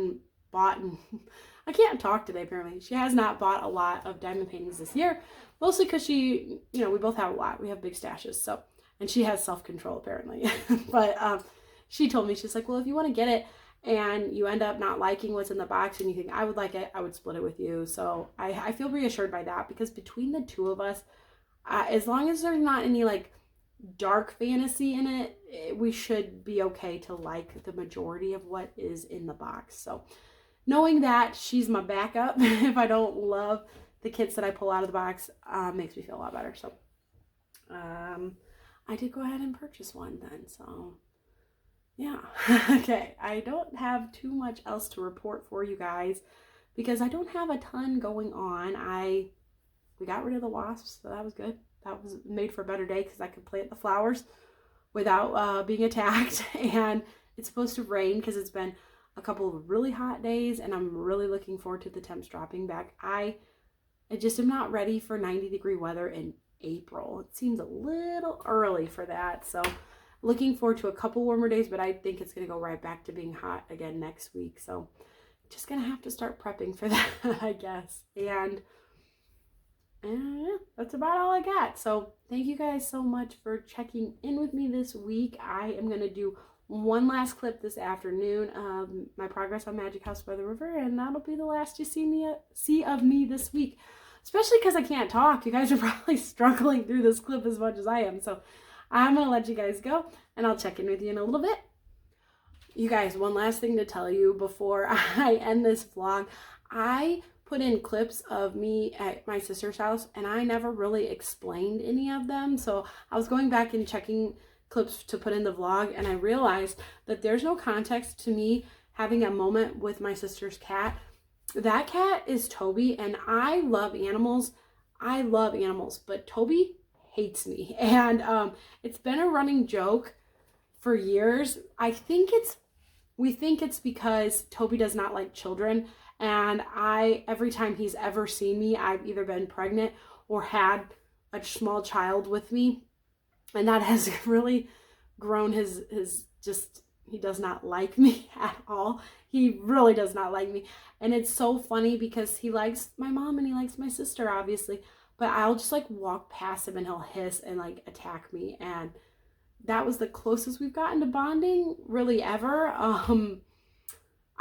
I can't talk today apparently. She has not bought a lot of diamond paintings this year, mostly because we both have a lot. We have big stashes, so, and she has self-control apparently. But she told me, she's like, well, if you want to get it and you end up not liking what's in the box and you think I would like it, I would split it with you. So I feel reassured by that because between the two of us, as long as there's not any like dark fantasy in it, we should be okay to like the majority of what is in the box. So knowing that she's my backup if I don't love the kits that I pull out of the box makes me feel a lot better. So I did go ahead and purchase one then. So yeah. Okay, I don't have too much else to report for you guys because I don't have a ton going on. We got rid of the wasps, so that was good. That was made for a better day because I could plant the flowers without being attacked. And it's supposed to rain because it's been a couple of really hot days and I'm really looking forward to the temps dropping back. I just am not ready for 90-degree weather in April. It seems a little early for that. So looking forward to a couple warmer days, but I think it's going to go right back to being hot again next week. So just going to have to start prepping for that, I guess. And yeah, that's about all I got. So thank you guys so much for checking in with me this week. I am going to do one last clip this afternoon of my progress on Magic House by the River, and that'll be the last you see of me this week. Especially because I can't talk. You guys are probably struggling through this clip as much as I am. So I'm going to let you guys go, and I'll check in with you in a little bit. You guys, one last thing to tell you before I end this vlog. I put in clips of me at my sister's house, and I never really explained any of them. So I was going back and checking clips to put in the vlog, and I realized that there's no context to me having a moment with my sister's cat. That cat is Toby, and I love animals. But Toby hates me. And it's been a running joke for years. We think it's because Toby does not like children. And every time he's ever seen me, I've either been pregnant or had a small child with me. And that has really grown he does not like me at all. He really does not like me. And it's so funny because he likes my mom and he likes my sister, obviously. But I'll just like walk past him and he'll hiss and like attack me. And that was the closest we've gotten to bonding really ever.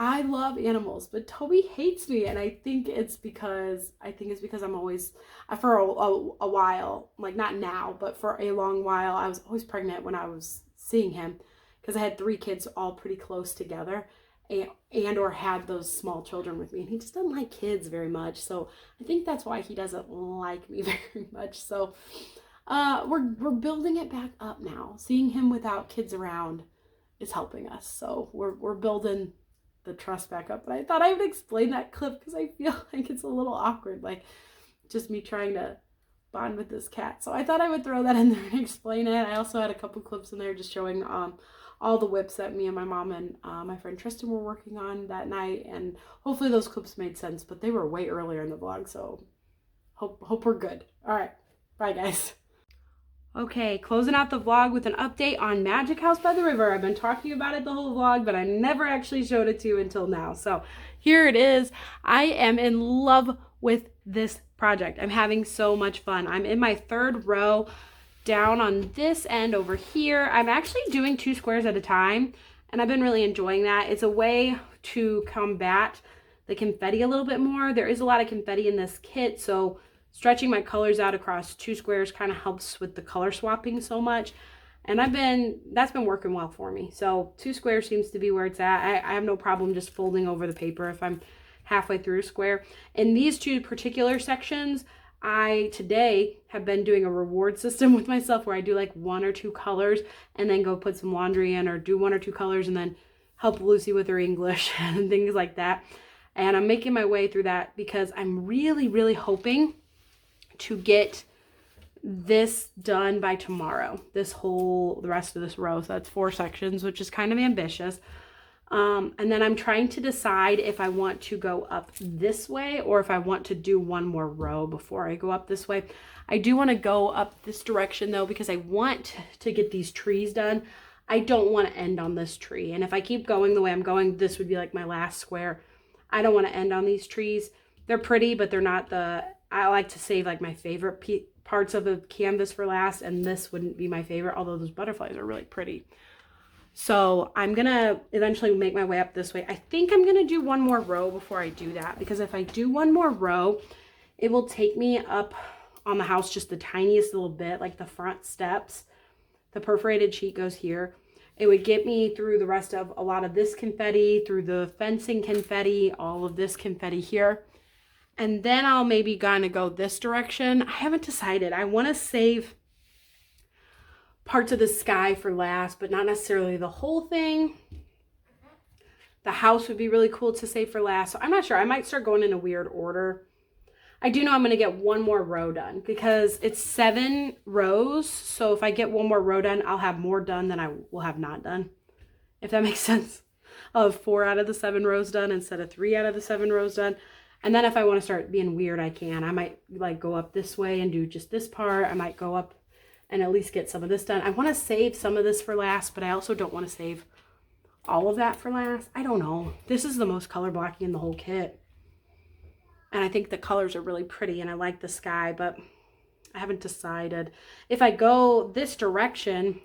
I love animals, but Toby hates me, and I think it's because I'm always, for a while, like not now, but for a long while, I was always pregnant when I was seeing him, because I had 3 kids all pretty close together, and or had those small children with me, and he just doesn't like kids very much. So I think that's why he doesn't like me very much. So we're building it back up now. Seeing him without kids around is helping us. So we're building the trust back up. But I thought I would explain that clip because I feel like it's a little awkward, like just me trying to bond with this cat. So I thought I would throw that in there and explain it. I also had a couple clips in there just showing all the whips that me and my mom and my friend Tristan were working on that night, and hopefully those clips made sense, but they were way earlier in the vlog, so hope we're good. All right, bye guys. Okay, closing out the vlog with an update on Magic House by the River. I've been talking about it the whole vlog, but I never actually showed it to you until now. So here it is. I am in love with this project. I'm having so much fun. I'm in my third row down on this end over here. I'm actually doing 2 squares at a time, and I've been really enjoying that. It's a way to combat the confetti a little bit more. There is a lot of confetti in this kit, so stretching my colors out across 2 squares kind of helps with the color swapping so much. And that's been working well for me. So 2 squares seems to be where it's at. I have no problem just folding over the paper if I'm halfway through a square. In these 2 particular sections, I today have been doing a reward system with myself where I do like 1 or 2 colors and then go put some laundry in, or do 1 or 2 colors and then help Lucy with her English and things like that. And I'm making my way through that because I'm really, really hoping to get this done by tomorrow, the rest of this row. So that's 4 sections, which is kind of ambitious. And then I'm trying to decide if I want to go up this way or if I want to do 1 more row before I go up this way. I do want to go up this direction though, because I want to get these trees done. I don't want to end on this tree. And if I keep going the way I'm going, this would be like my last square. I don't want to end on these trees. They're pretty, but they're not I like to save like my favorite parts of the canvas for last, and this wouldn't be my favorite, although those butterflies are really pretty. So I'm gonna eventually make my way up this way. I think I'm gonna do 1 more row before I do that, because if I do 1 more row, it will take me up on the house just the tiniest little bit, like the front steps. The perforated sheet goes here. It would get me through the rest of a lot of this confetti, through the fencing confetti, all of this confetti here. And then I'll maybe kind of go this direction. I haven't decided. I want to save parts of the sky for last, but not necessarily the whole thing. The house would be really cool to save for last. So I'm not sure. I might start going in a weird order. I do know I'm going to get 1 more row done because it's 7 rows. So if I get 1 more row done, I'll have more done than I will have not done. If that makes sense. I'll have 4 out of the 7 rows done instead of 3 out of the 7 rows done. And then if I want to start being weird, I can. I might like go up this way and do just this part. I might go up and at least get some of this done. I want to save some of this for last, but I also don't want to save all of that for last. I don't know. This is the most color blocking in the whole kit. And I think the colors are really pretty and I like the sky, but I haven't decided. If I go this direction,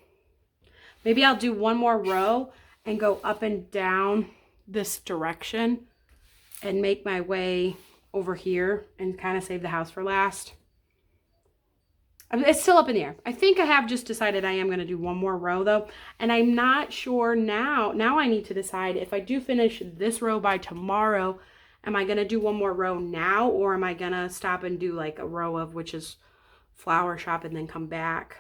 maybe I'll do 1 more row and go up and down this direction and make my way over here and kind of save the house for last. It's still up in the air. I think I have just decided I am going to do 1 more row though. And I'm not sure now. Now I need to decide if I do finish this row by tomorrow, am I going to do 1 more row now, or am I going to stop and do like a row of which is flower shop and then come back?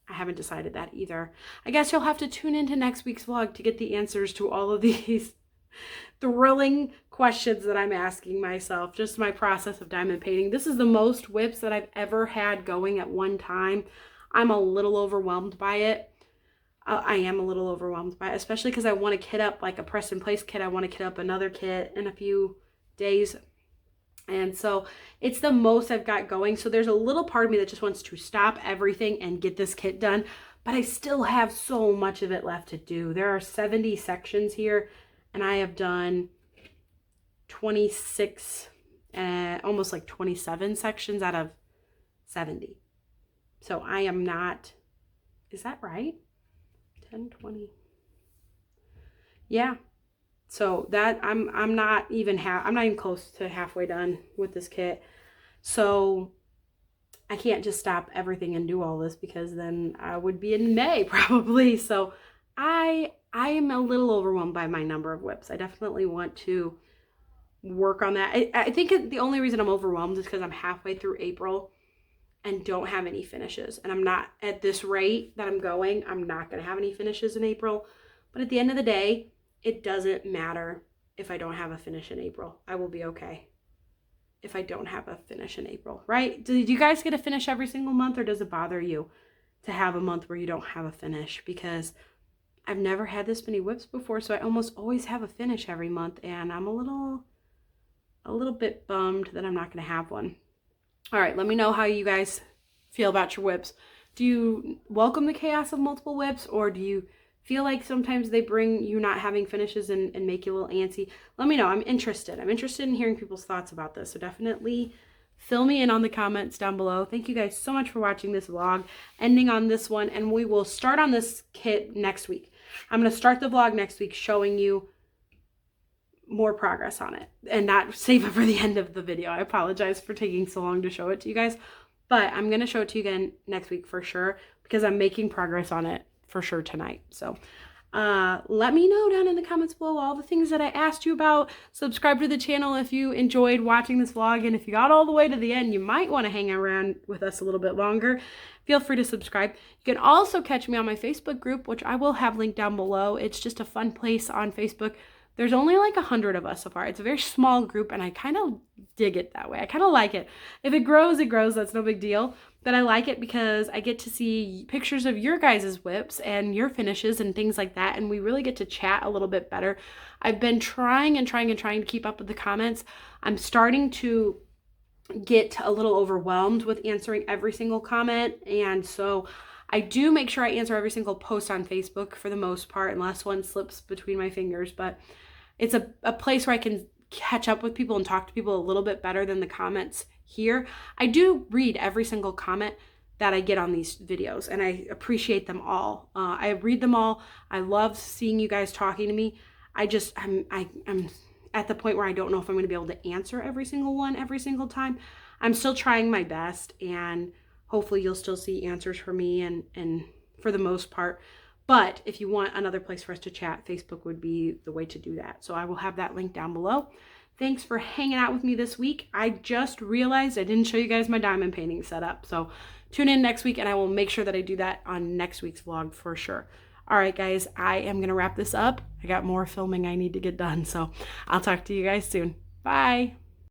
I haven't decided that either. I guess you'll have to tune into next week's vlog to get the answers to all of these thrilling questions that I'm asking myself. Just my process of diamond painting. This is the most whips that I've ever had going at one time. I'm a little overwhelmed by it. I am a little overwhelmed by it, especially because I want to kit up like a press and place kit. I want to kit up another kit in a few days. And so it's the most I've got going. So there's a little part of me that just wants to stop everything and get this kit done. But I still have so much of it left to do. There are 70 sections here. And I have done 26, almost like 27 sections out of 70. So I am not, is that right? 10, 20. Yeah. So that I'm not even close to halfway done with this kit. So I can't just stop everything and do all this, because then I would be in May probably. So I am a little overwhelmed by my number of whips. I definitely want to work on that. I think the only reason I'm overwhelmed is because I'm halfway through April and don't have any finishes. And I'm not, at this rate that I'm going, I'm not going to have any finishes in April. But at the end of the day, it doesn't matter if I don't have a finish in April. I will be okay. if I don't have a finish in April, right? Do you guys get a finish every single month, or does it bother you to have a month where you don't have a finish? Because I've never had this many WIPs before, so I almost always have a finish every month, and I'm a little bit bummed that I'm not going to have one. All right, let me know how you guys feel about your WIPs. Do you welcome the chaos of multiple WIPs, or do you feel like sometimes they bring you not having finishes and make you a little antsy? Let me know. I'm interested. I'm interested in hearing people's thoughts about this. So definitely fill me in on the comments down below. Thank you guys so much for watching this vlog, ending on this one, and we will start on this kit next week. I'm going to start the vlog next week showing you more progress on it and not save it for the end of the video. I apologize for taking so long to show it to you guys, but I'm going to show it to you again next week for sure, because I'm making progress on it for sure tonight. So let me know down in the comments below all the things that I asked you about. Subscribe to the channel if you enjoyed watching this vlog, and if you got all the way to the end, you might want to hang around with us a little bit longer. Feel free to subscribe. You can also catch me on my Facebook group, which I will have linked down below. It's just a fun place on Facebook. There's only like 100 of us so far. It's a very small group, and I kind of dig it that way. I kind of like it. If it grows, it grows. That's no big deal. But I like it because I get to see pictures of your guys' WIPs and your finishes and things like that, and we really get to chat a little bit better. I've been trying to keep up with the comments. I'm starting to get a little overwhelmed with answering every single comment, and so I do make sure I answer every single post on Facebook for the most part, unless one slips between my fingers. But it's a place where I can catch up with people and talk to people a little bit better than the comments here. I do read every single comment that I get on these videos, and I appreciate them all. I read them all. I love seeing you guys talking to me. I'm at the point where I don't know if I'm going to be able to answer every single one every single time. I'm still trying my best, and hopefully you'll still see answers from me and for the most part. But if you want another place for us to chat, Facebook would be the way to do that. So I will have that link down below. Thanks for hanging out with me this week. I just realized I didn't show you guys my diamond painting setup. So tune in next week, and I will make sure that I do that on next week's vlog for sure. All right, guys, I am going to wrap this up. I got more filming I need to get done. So I'll talk to you guys soon. Bye.